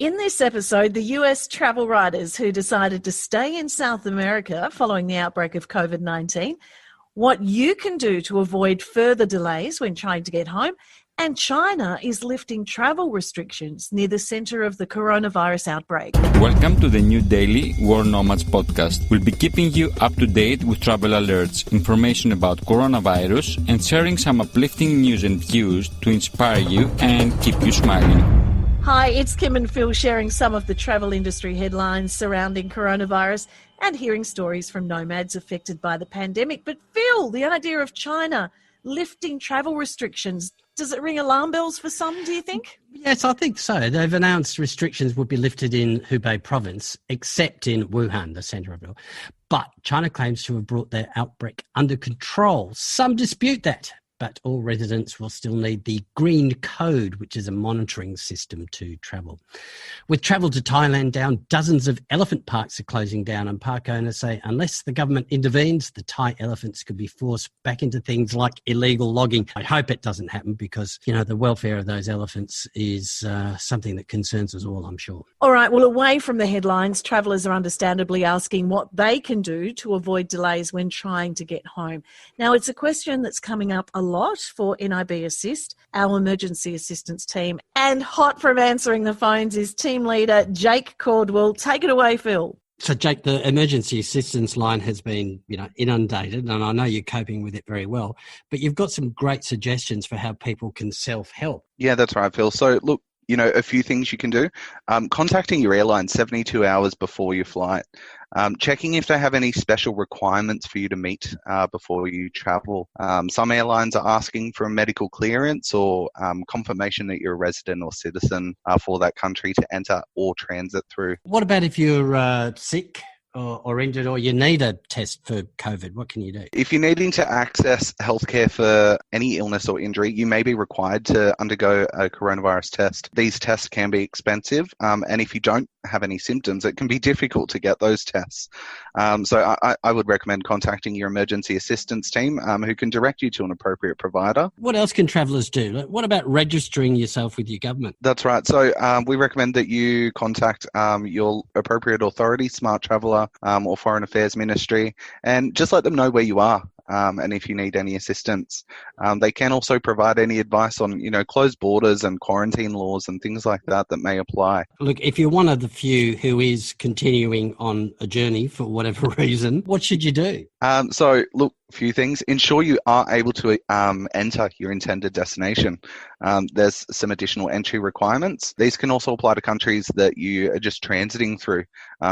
In this episode, the US travel writers who decided to stay in South America following the outbreak of COVID-19, what you can do to avoid further delays when trying to get home, and China is lifting travel restrictions near the centre of the coronavirus outbreak. Welcome to the new daily World Nomads Podcast. We'll be keeping you up to date with travel alerts, information about coronavirus, and sharing some uplifting news and views to inspire you and keep you smiling. Hi, it's Kim and Phil sharing some of the travel industry headlines surrounding coronavirus and hearing stories from nomads affected by the pandemic. But Phil, the idea of China lifting travel restrictions, does it ring alarm bells for some, do you think? Yes, I think so. They've announced restrictions would be lifted in Hubei province, except in Wuhan, the centre of it all. But China claims to have brought their outbreak under control. Some dispute that, but all residents will still need the green code, which is a monitoring system to travel. With travel to Thailand down, dozens of elephant parks are closing down, and park owners say unless the government intervenes, the Thai elephants could be forced back into things like illegal logging. I hope it doesn't happen because, the welfare of those elephants is something that concerns us all, I'm sure. All right, well, away from the headlines, travellers are understandably asking what they can do to avoid delays when trying to get home. Now, it's a question that's coming up a lot for NIB Assist, our emergency assistance team. And hot from answering the phones is team leader Jake Caldwell. Take it away, Phil. So, Jake, the emergency assistance line has been, inundated, and I know you're coping with it very well, but you've got some great suggestions for how people can self-help. Yeah, that's right, Phil. So, look, a few things you can do. Contacting your airline 72 hours before your flight. Checking if they have any special requirements for you to meet before you travel. Some airlines are asking for a medical clearance or confirmation that you're a resident or citizen for that country to enter or transit through. What about if you're sick or injured, or you need a test for COVID? What can you do? If you're needing to access healthcare for any illness or injury, you may be required to undergo a coronavirus test. These tests can be expensive, and if you don't have any symptoms, it can be difficult to get those tests. So I would recommend contacting your emergency assistance team, who can direct you to an appropriate provider. What else can travellers do? What about registering yourself with your government? That's right. So we recommend that you contact your appropriate authority, Smart Traveller, or Foreign Affairs Ministry, and just let them know where you are. And if you need any assistance. They can also provide any advice on, closed borders and quarantine laws and things like that may apply. Look, if you're one of the few who is continuing on a journey for whatever reason, what should you do? So, look, a few things. Ensure you are able to enter your intended destination. There's some additional entry requirements. These can also apply to countries that you are just transiting through.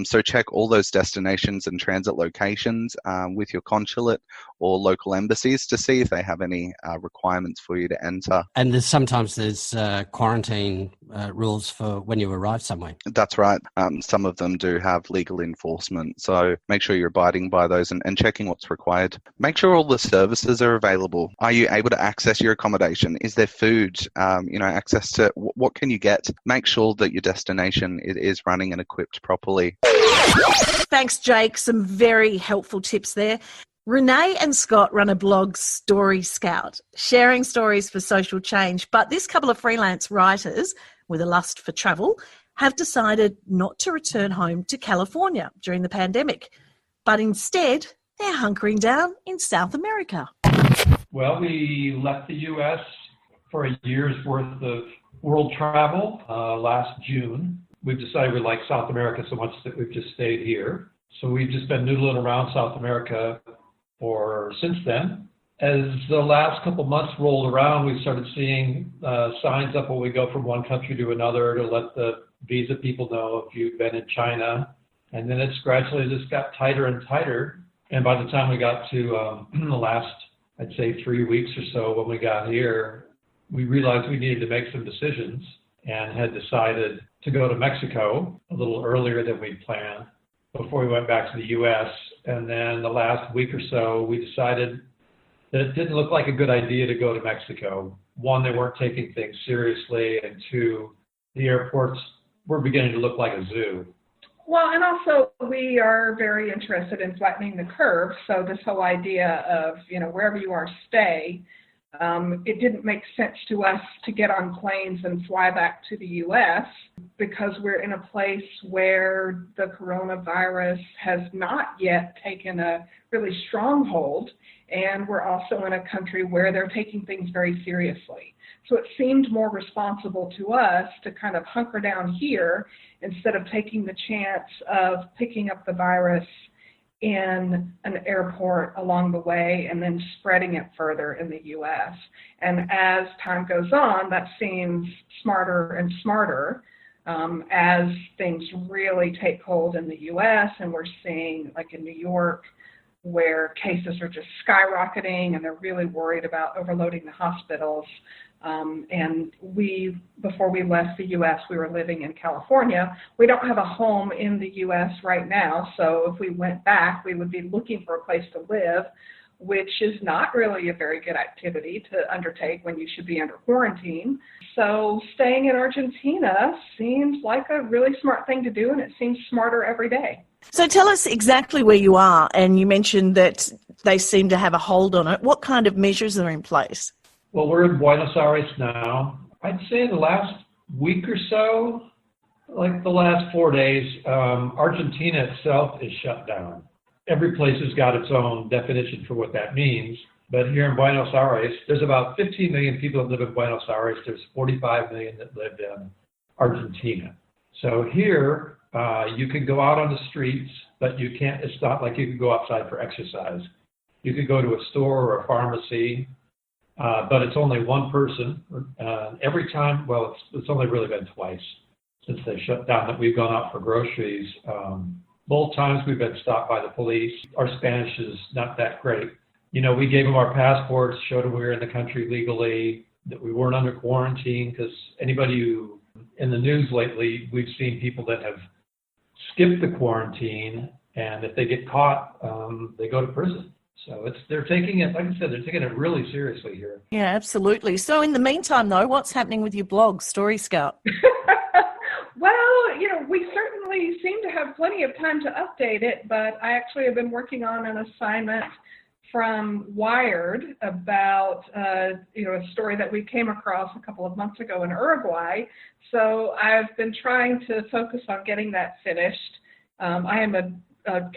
So check all those destinations and transit locations with your consulate or local embassies to see if they have any requirements for you to enter. And sometimes there's quarantine rules for when you arrive somewhere. That's right. Some of them do have legal enforcement. So make sure you're abiding by those and checking what's required. Make sure all the services are available. Are you able to access your accommodation? Is there food? Access to what can you get? Make sure that your destination is running and equipped properly. Thanks, Jake. Some very helpful tips there. Renee and Scott run a blog, Story Scout, sharing stories for social change. But this couple of freelance writers with a lust for travel have decided not to return home to California during the pandemic, but instead they're hunkering down in South America. Well, we left the U.S. for a year's worth of world travel last June. We've decided we like South America so much that we've just stayed here. So we've just been noodling around South America since then. As the last couple months rolled around, we started seeing signs up when we go from one country to another to let the visa people know if you've been in China. And then it's gradually just got tighter and tighter. And by the time we got to the last, I'd say 3 weeks or so when we got here, we realized we needed to make some decisions and had decided to go to Mexico a little earlier than we'd planned before we went back to the U.S. And then the last week or so, we decided that it didn't look like a good idea to go to Mexico. One, they weren't taking things seriously, and two, the airports were beginning to look like a zoo. Well, and also we are very interested in flattening the curve. So this whole idea of, wherever you are, stay, It didn't make sense to us to get on planes and fly back to the U.S. because we're in a place where the coronavirus has not yet taken a really strong hold, and we're also in a country where they're taking things very seriously. So it seemed more responsible to us to kind of hunker down here instead of taking the chance of picking up the virus in an airport along the way and then spreading it further in the U.S. And as time goes on, that seems smarter and smarter as things really take hold in the U.S. And we're seeing, like in New York, where cases are just skyrocketing and they're really worried about overloading the hospitals. And before we left the U.S., we were living in California. We don't have a home in the U.S. right now, so if we went back, we would be looking for a place to live, which is not really a very good activity to undertake when you should be under quarantine. So staying in Argentina seems like a really smart thing to do, and it seems smarter every day. So tell us exactly where you are, and you mentioned that they seem to have a hold on it. What kind of measures are in place? Well, we're in Buenos Aires now. I'd say the last week or so, like the last 4 days, Argentina itself is shut down. Every place has got its own definition for what that means. But here in Buenos Aires, there's about 15 million people that live in Buenos Aires. There's 45 million that live in Argentina. So here, you can go out on the streets, but you can't, it's not like you can go outside for exercise. You could go to a store or a pharmacy, but it's only one person. Every time, well, it's only really been twice since they shut down that we've gone out for groceries. Both times we've been stopped by the police. Our Spanish is not that great. You know, we gave them our passports, showed them we were in the country legally, that we weren't under quarantine, because anybody who, in the news lately, we've seen people that have skipped the quarantine, and if they get caught, they go to prison. So they're taking it, like I said, they're taking it really seriously here. Yeah, absolutely. So in the meantime, though, what's happening with your blog, Story Scout? Well, you know, we certainly seem to have plenty of time to update it, but I actually have been working on an assignment from Wired about, a story that we came across a couple of months ago in Uruguay. So I've been trying to focus on getting that finished. I am a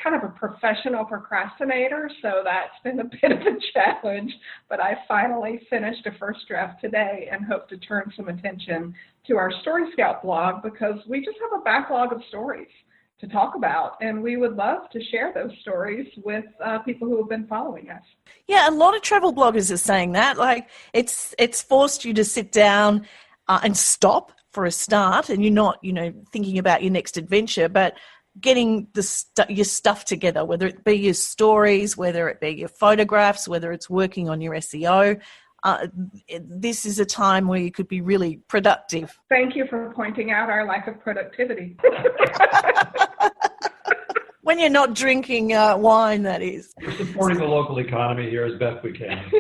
kind of a professional procrastinator, so that's been a bit of a challenge, but I finally finished a first draft today and hope to turn some attention to our Story Scout blog because we just have a backlog of stories to talk about, and we would love to share those stories with people who have been following us. Yeah, a lot of travel bloggers are saying that. Like, it's forced you to sit down and stop for a start, and you're not, thinking about your next adventure, but getting your stuff together, whether it be your stories, whether it be your photographs, whether it's working on your SEO. This is a time where you could be really productive. Thank you for pointing out our lack of productivity. When you're not drinking wine, that is. We're supporting the local economy here as best we can.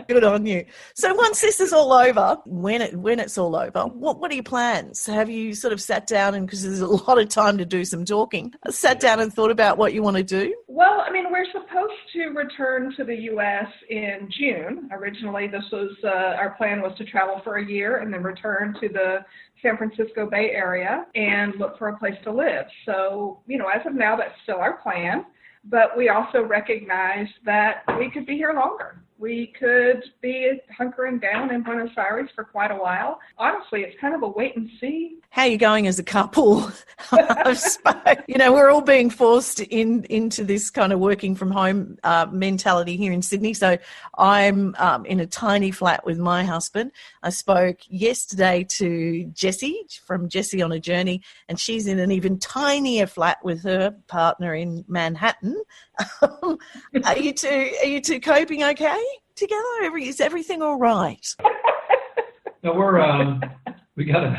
Good on you. So once this is all over, when it's all over, what are your plans? Have you sort of sat down, and because there's a lot of time to do some talking, sat down and thought about what you want to do? Well, we're supposed to return to the U.S. in June. Originally, this was our plan was to travel for a year and then return to the San Francisco Bay Area and look for a place to live. So, as of now, that's still our plan. But we also recognize that we could be here longer. We could be hunkering down in Buenos Aires for quite a while. Honestly, it's kind of a wait and see. How are you going as a couple? We're all being forced into this kind of working from home mentality here in Sydney. So I'm in a tiny flat with my husband. I spoke yesterday to Jessie from Jessie on a Journey, and she's in an even tinier flat with her partner in Manhattan. Are you two coping okay together? Is everything all right? No, we got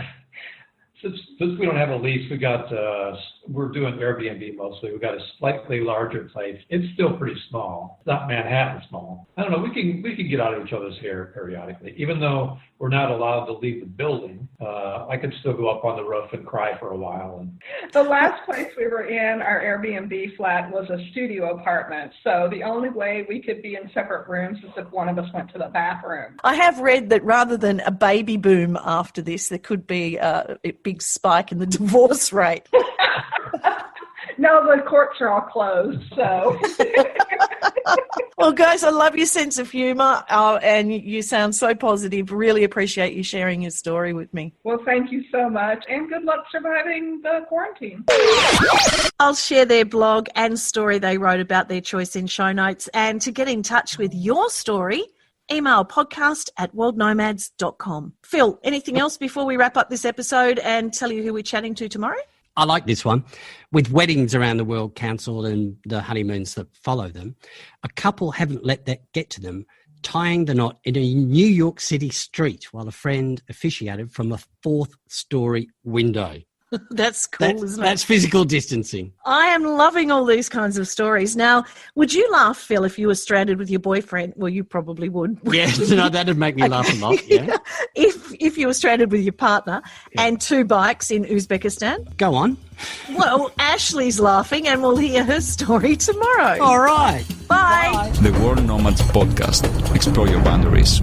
since we don't have a lease, we got we're doing Airbnb mostly. We've got a slightly larger place. It's still pretty small. It's not Manhattan small. I don't know. We can get out of each other's hair periodically, even though we're not allowed to leave the building. I could still go up on the roof and cry for a while. The last place we were in, our Airbnb flat, was a studio apartment. So the only way we could be in separate rooms is if one of us went to the bathroom. I have read that rather than a baby boom after this, there could be a big spike in the divorce rate. No, the courts are all closed, so. Well, guys, I love your sense of humour, and you sound so positive. Really appreciate you sharing your story with me. Well, thank you so much, and good luck surviving the quarantine. I'll share their blog and story they wrote about their choice in show notes. And to get in touch with your story, email podcast@worldnomads.com. Phil, anything else before we wrap up this episode and tell you who we're chatting to tomorrow? I like this one. With weddings around the world cancelled and the honeymoons that follow them, a couple haven't let that get to them, tying the knot in a New York City street while a friend officiated from a 4th-story window. That's cool, isn't it? That's physical distancing. I am loving all these kinds of stories. Now, would you laugh, Phil, if you were stranded with your boyfriend? Well, you probably would. Yeah, no, that'd make me laugh a lot, yeah. If you were stranded with your partner and 2 bikes in Uzbekistan? Go on. Well, Ashley's laughing and we'll hear her story tomorrow. All right. Bye. The World Nomads Podcast. Explore your boundaries.